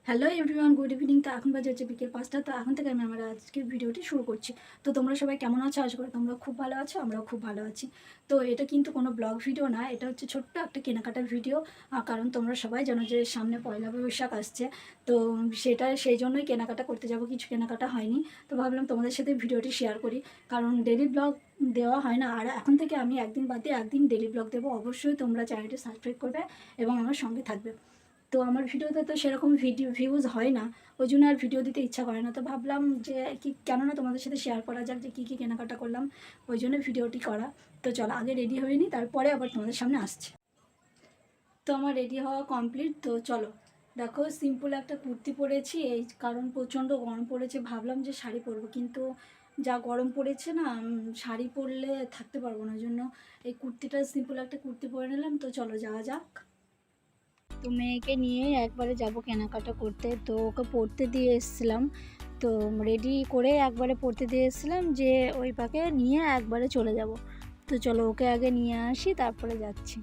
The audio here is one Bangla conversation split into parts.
Hello everyone, good evening. তো এখন বাজে হচ্ছে বিকেল 5টা। তো এখন থেকে আমি আমার আজকের ভিডিওটি শুরু করছি। তো তোমরা সবাই কেমন আছো? আশা করি তোমরা খুব ভালো আছো, আমরাও খুব ভালো আছি। তো এটা কিন্তু কোনো ব্লগ ভিডিও না, এটা হচ্ছে ছোট্ট একটা কেনাকাটার ভিডিও। কারণ তোমরা সবাই জানো যে সামনে পয়লা বৈশাখ আসছে। তো সেই জন্যই কেনাকাটা করতে যাব, কিছু কেনাকাটা হয়নি। তো ভাবলাম তোমাদের সাথে ভিডিওটি শেয়ার করি, কারণ ডেলি ব্লগ দেওয়া হয় না। আর এখন থেকে আমি একদিন বাদ দিয়ে একদিন ডেলি ব্লগ দেবো। অবশ্যই তোমরা চ্যানেলটি সাবস্ক্রাইব করবে এবং আমার সঙ্গে থাকবে। তো আমার ভিডিওতে তো সেরকম ভিউজ হয় না, ওই জন্য আর ভিডিও দিতে ইচ্ছা করে না। তো ভাবলাম যে কেন না তোমাদের সাথে শেয়ার করা যাক যে কী কী কেনাকাটা করলাম, ওই জন্য ভিডিওটি করা। তো চলো আগে রেডি হয়ে নিই, তারপরে আবার তোমাদের সামনে আসছে। তো আমার রেডি হওয়া কমপ্লিট। তো চলো দেখো, সিম্পল একটা কুর্তি পরেছি, এই কারণ প্রচণ্ড গরম পড়েছে। ভাবলাম যে শাড়ি পরবো, কিন্তু যা গরম পড়েছে না, শাড়ি পরলে থাকতে পারবো না। ওই জন্য এই কুর্তিটা, সিম্পল একটা কুর্তি পরে নিলাম। তো চলো যাওয়া যাক। তো মেয়েকে নিয়ে একবারে যাব কেনাকাটা করতে। তো ওকে পড়তে দিয়ে এসেছিলাম, তো রেডি করে একবারে পড়তে দিয়ে এসেছিলাম যে ওই পাকে নিয়ে একবারে চলে যাব। তো চলো ওকে আগে নিয়ে আসি, তারপরে যাচ্ছি।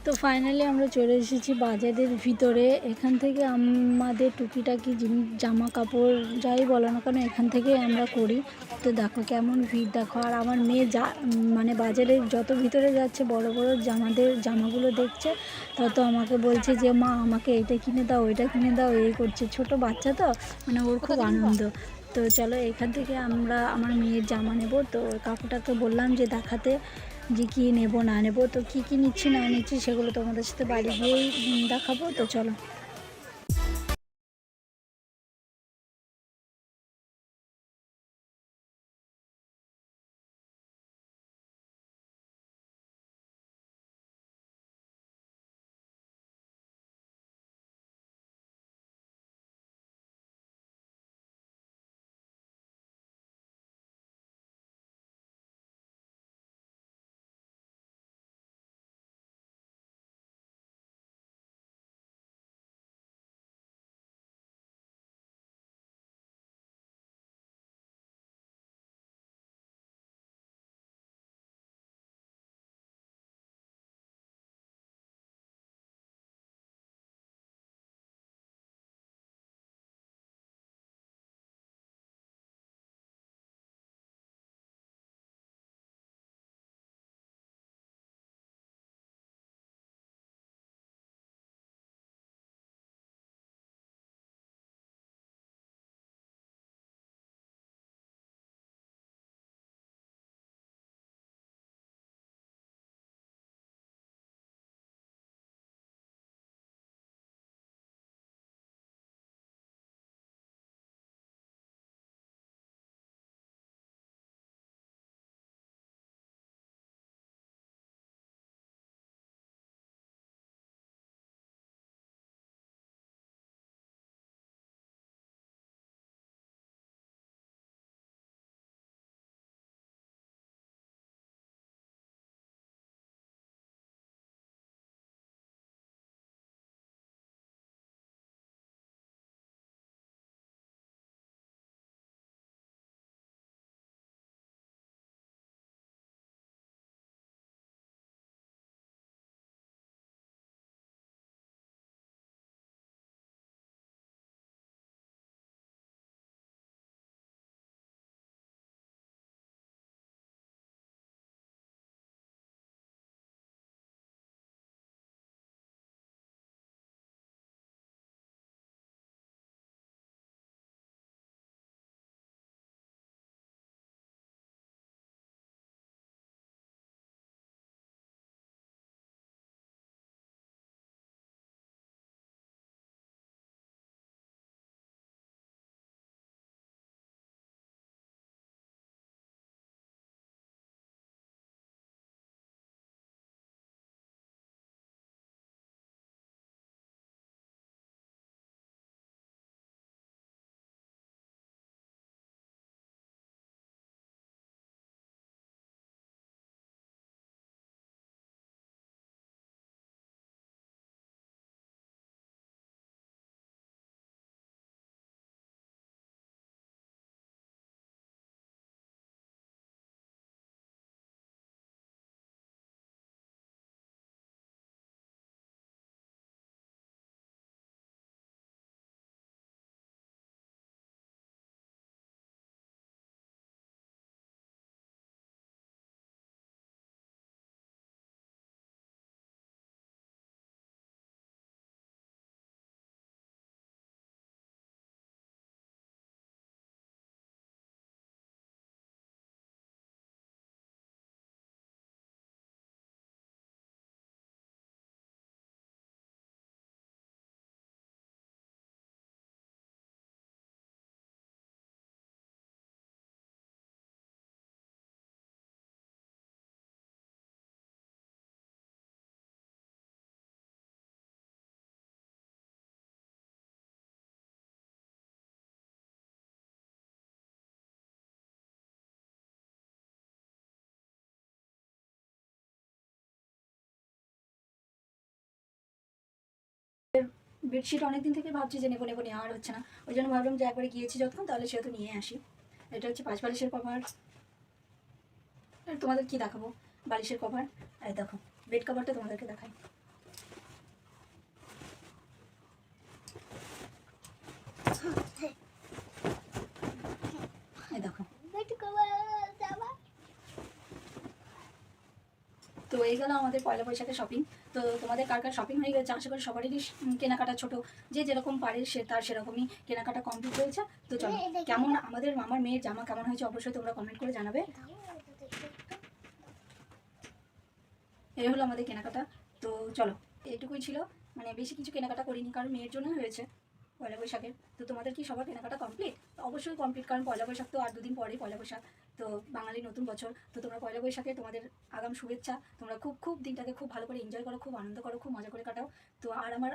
তো ফাইনালি আমরা চলে এসেছি বাজারের ভিতরে। এখান থেকে আমাদের টুকিটাকি জিনিস, জামা কাপড় যাই বলো না কেন, এখান থেকে আমরা করি। তো দেখো কেমন ভিড় দেখো। আর আমার মেয়ে মানে বাজারে যত ভিতরে যাচ্ছে, বড় বড় জামাগুলো দেখছে, তত আমাকে বলছে যে মা আমাকে এইটা কিনে দাও, ওইটা কিনে দাও, এই করছে। ছোট বাচ্চা তো, মানে ওর খুব আনন্দ। তো চলো এখান থেকে আমরা আমার মেয়ের জামা নেব। তো কাকুটাকে বললাম যে দেখাতে, যে কী নেব না নেব। তো কী কী নিচ্ছি না নিচ্ছি সেগুলো তোমাদের সাথে বাড়ি গিয়েই দেখাবো। তো চলো। বেডশিট অনেক দিন থেকে ভাবছি যে নেবো নেবো, নেওয়া আর হচ্ছে না। ওই জন্য ভাবলাম যে একবারে গিয়েছি যখন তাহলে সেহেতু নিয়ে আসি। এটা হচ্ছে 5 বালিশের কভার। তোমাদের কি দেখাবো, বালিশের কভার। এই দেখো বেড কভারটা তোমাদেরকে দেখাই। এই দেখো, তো এই গেল আমাদের পয়লা বৈশাখের শপিং। তো তোমাদের কার কার শপিং হয়ে গেছে, আশা করি সবারই কেনাকাটা ছোট যে যেরকম পারে সে তার সেরকমই কেনাকাটা কমপ্লিট হয়েছে। তো চলো, কেমন আমার মেয়ের জামা কেমন হয়েছে অবশ্যই তোমরা কমেন্ট করে জানাবে। এই হলো আমাদের কেনাকাটা। তো চলো, এইটুকুই ছিল, মানে বেশি কিছু কেনাকাটা করিনি কারণ মেয়ের জন্য হয়েছে পয়লা বৈশাখে। তো তোমাদের কি সবার কেনাকাটা কমপ্লিট? অবশ্যই কমপ্লিট, কারণ পয়লা বৈশাখ তো আর 2 দিন পরেই পয়লা বৈশাখ, তো বাঙালি নতুন বছর। তো তোমরা পয়লা বৈশাখে তোমাদের আগাম শুভেচ্ছা। তোমরা খুব খুব দিনটাকে খুব ভালো করে এনজয় করো, খুব আনন্দ করো, খুব মজা করে কাটাও। তো আর আমার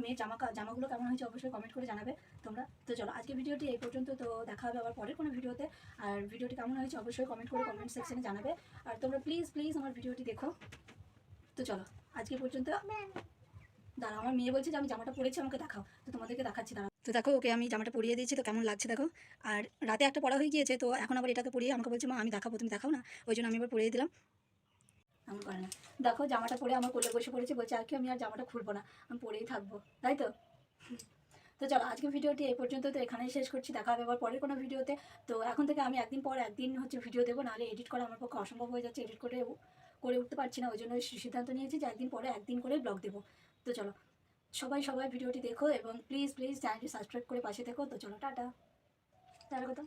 মেয়ের জামাগুলো কেমন হয়েছে অবশ্যই কমেন্ট করে জানাবে তোমরা। তো চলো, আজকে ভিডিওটি এই পর্যন্ত। তো দেখা হবে আবার পরের কোনো ভিডিওতে। আর ভিডিওটি কেমন হয়েছে অবশ্যই কমেন্ট করে কমেন্ট সেকশনে জানাবে। আর তোমরা প্লিজ প্লিজ আমার ভিডিওটি দেখো। তো চলো, আজকে পর্যন্ত। দাঁড়াও, আমার মেয়ে বলছে যে আমি জামাটা পরেছি, আমাকে দেখাও। তো তোমাদেরকে দেখাচ্ছি, দাঁড়াও। তো দেখো, ওকে আমি জামাটা পরিয়ে দিয়েছি, তো কেমন লাগছে দেখো। আর রাতে একটা পরা হয়ে গিয়েছে, তো এখন আবার এটাকে পরিয়ে আমাকে বলছে মা আমি দেখাবো, তুমি দেখাও না। ওই জন্য আমি আবার পরিয়ে দিলাম। এমন করে না। দেখো জামাটা পরে আমার কোলে বসে পড়েছে, বলছে আর কি আমি আর জামাটা খুলবো না, আমি পরেই থাকবো, তাই তো। তো চলো, আজকে ভিডিওটি এই পর্যন্ত। তো এখানেই শেষ করছি, দেখা হবে আবার পরের কোনো ভিডিওতে। তো এখন থেকে আমি একদিন পর একদিন হচ্ছে ভিডিও দেবো, নাহলে এডিট করা আমার পক্ষে অসম্ভব হয়ে যাচ্ছে, এডিট করে উঠতে পারছি না। ওই জন্য সিদ্ধান্ত নিয়েছি যে একদিন পরে একদিন করে ব্লগ দেবো। তো চলো, সবাই সবাই ভিডিওটি দেখো এবং প্লিজ প্লিজ চ্যানেলটি সাবস্ক্রাইব করে পাশে থেকো। তো চলো, টাটা। টাটা কথা।